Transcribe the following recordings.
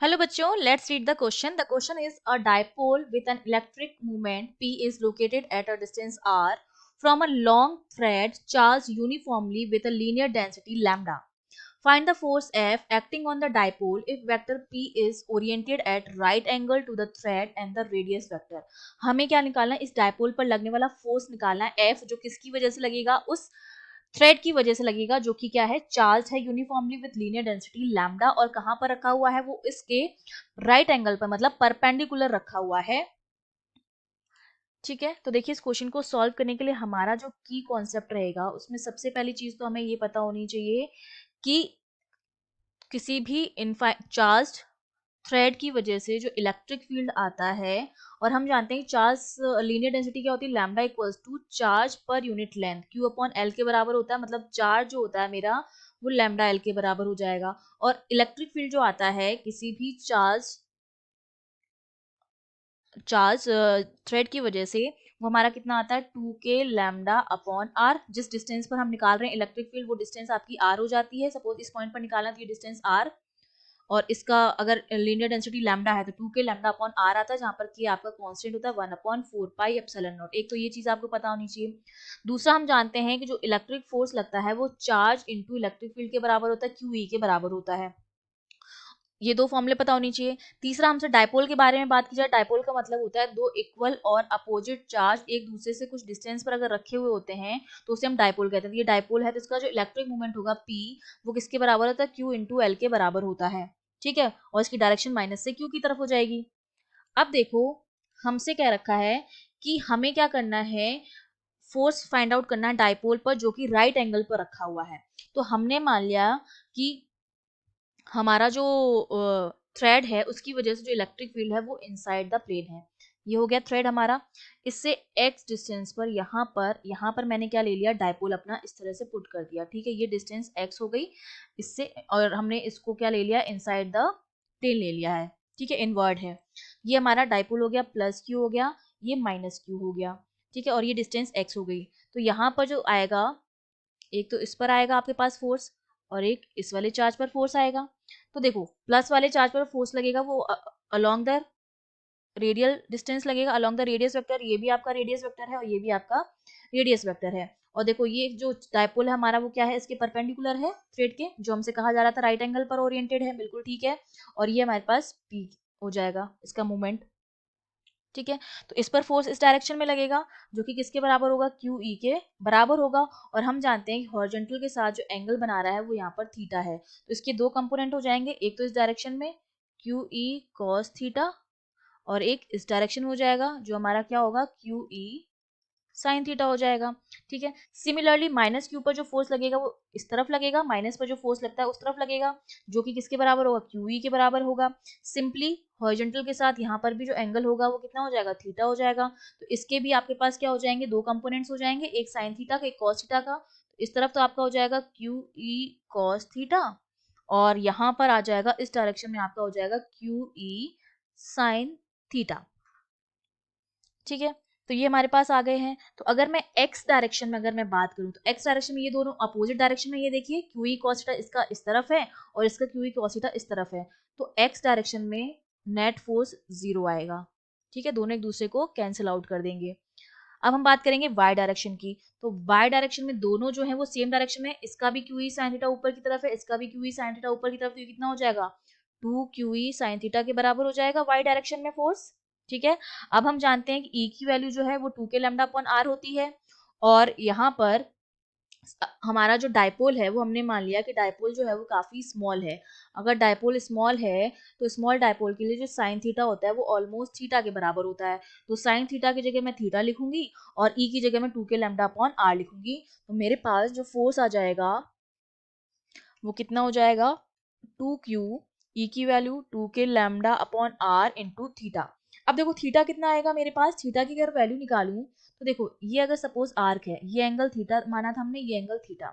Hello बच्चों, let's read the question. The question is a dipole with an electric moment P is located at a distance r from a long thread charged uniformly with a linear density lambda. Find the force F acting on the dipole if vector P is oriented at right angle to the thread and the radius vector. हमें क्या निकालना है? इस dipole पर लगने वाला force निकालना है F, जो किसकी वजह से लगेगा? उस थ्रेड की वजह से लगेगा, जो कि क्या है? चार्ज है uniformly with linear density lambda, और कहां पर रखा हुआ है? वो इसके राइट एंगल पर, मतलब परपेंडिकुलर रखा हुआ है। ठीक है, तो देखिए इस क्वेश्चन को सॉल्व करने के लिए हमारा जो की कॉन्सेप्ट रहेगा, उसमें सबसे पहली चीज तो हमें ये पता होनी चाहिए कि किसी भी चार्ज थ्रेड की वजह से जो इलेक्ट्रिक फील्ड आता है, और हम जानते हैं चार्ज लीनियर डेंसिटी क्या होती है? Lambda equals to charge per unit length Q upon L के बराबर होता है। मतलब चार्ज जो होता है मेरा, वो लैम्डा एल के बराबर हो जाएगा। और इलेक्ट्रिक फील्ड जो आता है किसी भी चार्ज थ्रेड की वजह से, वो हमारा कितना आता है? 2k lambda upon R. जिस डिस्टेंस पर हम निकाल रहे हैं इलेक्ट्रिक फील्ड, वो डिस्टेंस आपकी आर हो जाती है। सपोज इस पॉइंट पर निकालना तो ये डिस्टेंस आर, और इसका अगर लीनियर डेंसिटी लैम्डा है तो 2k लैम्डा अपॉन आर आता है, जहां पर k आपका कांस्टेंट होता है 1/4 पाई एप्सिलॉन नॉट। एक तो ये चीज आपको पता होनी चाहिए। दूसरा, हम जानते हैं कि जो इलेक्ट्रिक फोर्स लगता है वो चार्ज इनटू इलेक्ट्रिक फील्ड के बराबर होता है, QE के बराबर होता है। ये दो फॉर्मूले पता होनी चाहिए। तीसरा, हमसे डायपोल के बारे में बात की जाए। डायपोल का मतलब होता है दो इक्वल और अपोजिट चार्ज एक दूसरे से कुछ डिस्टेंस पर अगर रखे हुए होते हैं तो उसे हम डायपोल कहते हैं। तो ये डायपोल है, तो इसका जो इलेक्ट्रिक मूवमेंट होगा P, वो किसके बराबर होता है? Q इंटू एल के बराबर होता है। ठीक है, और इसकी डायरेक्शन माइनस से Q की तरफ हो जाएगी। अब देखो, हमसे क्या रखा है कि हमें क्या करना है? फोर्स फाइंड आउट करना है डायपोल पर, जो कि राइट एंगल पर रखा हुआ है। तो हमने मान लिया कि हमारा जो थ्रेड है उसकी वजह से जो इलेक्ट्रिक फील्ड है वो इनसाइड द प्लेन है। ये हो गया थ्रेड हमारा। इससे x डिस्टेंस पर यहाँ पर मैंने क्या ले लिया? डायपोल अपना इस तरह से पुट कर दिया। ठीक है, ये डिस्टेंस x हो गई इससे, और हमने इसको क्या ले लिया? इनसाइड द प्लेन ले लिया है। ठीक है, इनवर्ड है। ये हमारा डायपोल हो गया, प्लस q हो गया, ये माइनस q हो गया। ठीक है, और ये डिस्टेंस x हो गई। तो यहाँ पर जो आएगा, एक तो इस पर आएगा आपके पास फोर्स, और एक इस वाले चार्ज पर फोर्स आएगा। तो देखो, प्लस वाले चार्ज पर फोर्स लगेगा वो अलोंग द रेडियल डिस्टेंस लगेगा, अलोंग द रेडियस वेक्टर। ये भी आपका रेडियस वेक्टर है और ये भी आपका रेडियस वेक्टर है। और देखो, ये जो डायपोल है हमारा वो क्या है? इसके परपेंडिकुलर है थ्रेड के, जो हमसे कहा जा रहा था राइट एंगल पर ओरिएंटेड है। बिल्कुल ठीक है, और ये हमारे पास पी हो जाएगा इसका मूवमेंट। ठीक है, तो इस पर फोर्स इस डायरेक्शन में लगेगा, जो कि किसके बराबर होगा? QE के बराबर होगा। और हम जानते हैं कि हॉरिजॉन्टल के साथ जो एंगल बना रहा है वो यहाँ पर थीटा है, तो इसके दो कंपोनेंट हो जाएंगे। एक तो इस डायरेक्शन में QE cos थीटा, और एक इस डायरेक्शन में हो जाएगा जो हमारा क्या होगा? QE साइन थीटा हो जाएगा। ठीक है, सिमिलरली माइनस क्यू पर जो फोर्स लगेगा वो इस तरफ लगेगा, माइनस पर जो फोर्स लगता है उस तरफ लगेगा, जो कि किसके बराबर होगा? QE के बराबर होगा। सिंपली हॉरिजॉन्टल के साथ यहाँ पर भी जो एंगल होगा वो कितना हो जाएगा? थीटा हो जाएगा। तो इसके भी आपके पास क्या हो जाएंगे? दो कंपोनेंट्स हो जाएंगे, एक साइन थीटा का, एक कॉस थीटा का। तो इस तरफ तो आपका हो जाएगा QE cos थीटा, और यहाँ पर आ जाएगा इस डायरेक्शन में आपका हो जाएगा QE साइन थीटा। ठीक है, तो ये हमारे पास आ गए हैं। तो अगर मैं x डायरेक्शन में अगर मैं बात करूं, तो x डायरेक्शन में ये दोनों अपोजिट डायरेक्शन में, ये देखिए QE cos थीटा इसका इस तरफ है और इसका QE cos थीटा इस तरफ है। तो x डायरेक्शन में नेट फोर्स 0 आएगा। ठीक है, दोनों एक दूसरे को कैंसिल आउट कर देंगे। अब हम बात करेंगे y डायरेक्शन की। तो y डायरेक्शन में दोनों जो है वो सेम डायरेक्शन में, इसका भी QE sin थीटा ऊपर की तरफ है, इसका भी QE sin थीटा ऊपर की तरफ। तो ये कितना हो जाएगा? 2QE sin थीटा के बराबर हो जाएगा y डायरेक्शन में फोर्स। ठीक है, अब हम जानते हैं कि E की वैल्यू जो है वो 2k लैम्डा अपॉन r होती है, और यहाँ पर हमारा जो डायपोल है वो हमने मान लिया कि डायपोल जो है वो काफी स्मॉल है। अगर डायपोल स्मॉल है तो स्मॉल डायपोल के लिए जो साइन थीटा होता है वो ऑलमोस्ट थीटा के बराबर होता है। तो साइन थीटा की जगह मैं थीटा लिखूंगी और ई की जगह मैं 2k लैम्डा अपॉन r लिखूंगी। तो मेरे पास जो फोर्स आ जाएगा वो कितना हो जाएगा? 2q, ई की value 2k lambda upon r into theta. अब देखो थीटा कितना आएगा मेरे पास? थीटा की अगर वैल्यू निकालूं तो देखो, ये अगर सपोज आर्क है, ये एंगल थीटा माना था हमने, ये एंगल थीटा।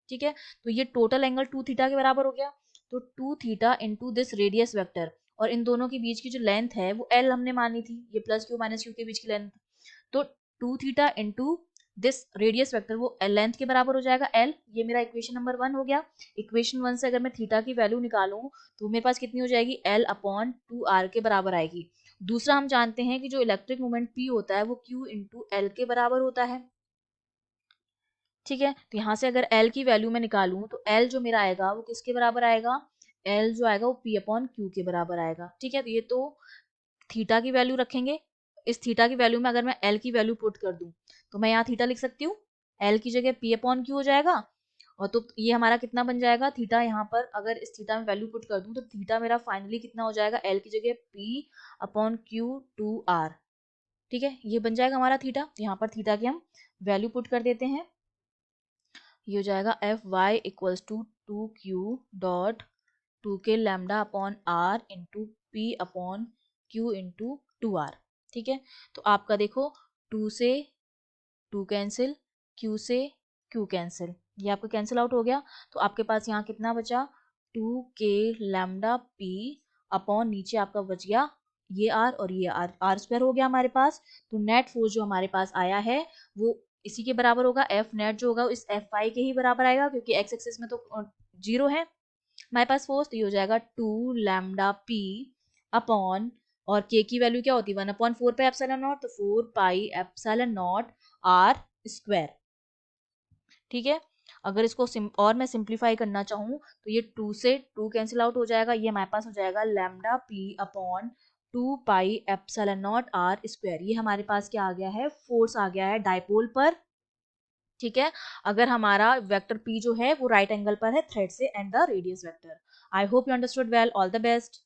ठीक है, तो ये टोटल एंगल 2 थीटा के बराबर हो गया। तो 2 theta into this radius vector, और इन दोनों के बीच की जो लेंथ है वो l हमने मानी थी, ये प्लस क्यू माइनस क्यू के बीच की लेंथ। तो 2 theta into this radius vector वो लेंथ के बराबर हो जाएगा l। ये मेरा इक्वेशन नंबर 1 हो गया। इक्वेशन 1 से अगर मैं थीटा की वैल्यू निकालूं तो मेरे पास कितनी हो जाएगी, l/2r के बराबर आएगी। दूसरा हम जानते हैं कि जो इलेक्ट्रिक मोमेंट p होता है वो q इंटू एल के बराबर होता है। ठीक है, तो यहाँ से अगर l की वैल्यू मैं निकालूं तो l जो मेरा आएगा वो किसके बराबर आएगा, l जो आएगा वो p/q के बराबर आएगा। ठीक है, तो ये तो थीटा की वैल्यू रखेंगे। इस थीटा की वैल्यू में अगर मैं l की वैल्यू पुट कर दूं तो मैं यहाँ थीटा लिख सकती हूँ, l की जगह p/q हो जाएगा। और तो ये हमारा कितना बन जाएगा थीटा, यहाँ पर अगर इस थीटा में वैल्यू पुट कर दूं तो थीटा मेरा फाइनली कितना हो जाएगा, l की जगह p/q/2r। ठीक है, ये बन जाएगा हमारा थीटा। यहाँ पर थीटा की हम वैल्यू पुट कर देते हैं। ये हो जाएगा Fy equals to 2q dot 2k lambda upon r into p upon q into 2r। ठीक है, तो आपका देखो 2 से 2 कैंसिल, q से q कैंसिल, ये आपका कैंसिल आउट हो गया। तो आपके पास यहाँ कितना बचा, 2k लैम्डा p अपॉन नीचे आपका बच गया ये r और ये r स्क्वायर हो गया हमारे पास। तो नेट फोर्स जो हमारे पास आया है वो इसी के बराबर होगा, एफ नेट जो होगा इस एफ वाई के ही बराबर आएगा, क्योंकि एक्स एक्सिस में तो 0 है हमारे पास फोर्स। तो ये हो जाएगा 2 लैम्डा पी अपॉन, और के की वैल्यू क्या होती है 1/4 पे एप्सिलॉन नॉट, तो 4 pi epsilon naught R square. ठीक है, अगर इसको और मैं सिंप्लीफाई करना चाहूँ तो ये 2 से 2 कैंसिल आउट हो जाएगा, ये हमारे पास हो जाएगा lambda P upon 2 pi epsilon naught R square. ये हमारे पास क्या आ गया है, फोर्स आ गया है डाइपोल पर। ठीक है, अगर हमारा वेक्टर p जो है वो राइट एंगल पर है थ्रेड से and the radius vector. I hope you understood well, all the best.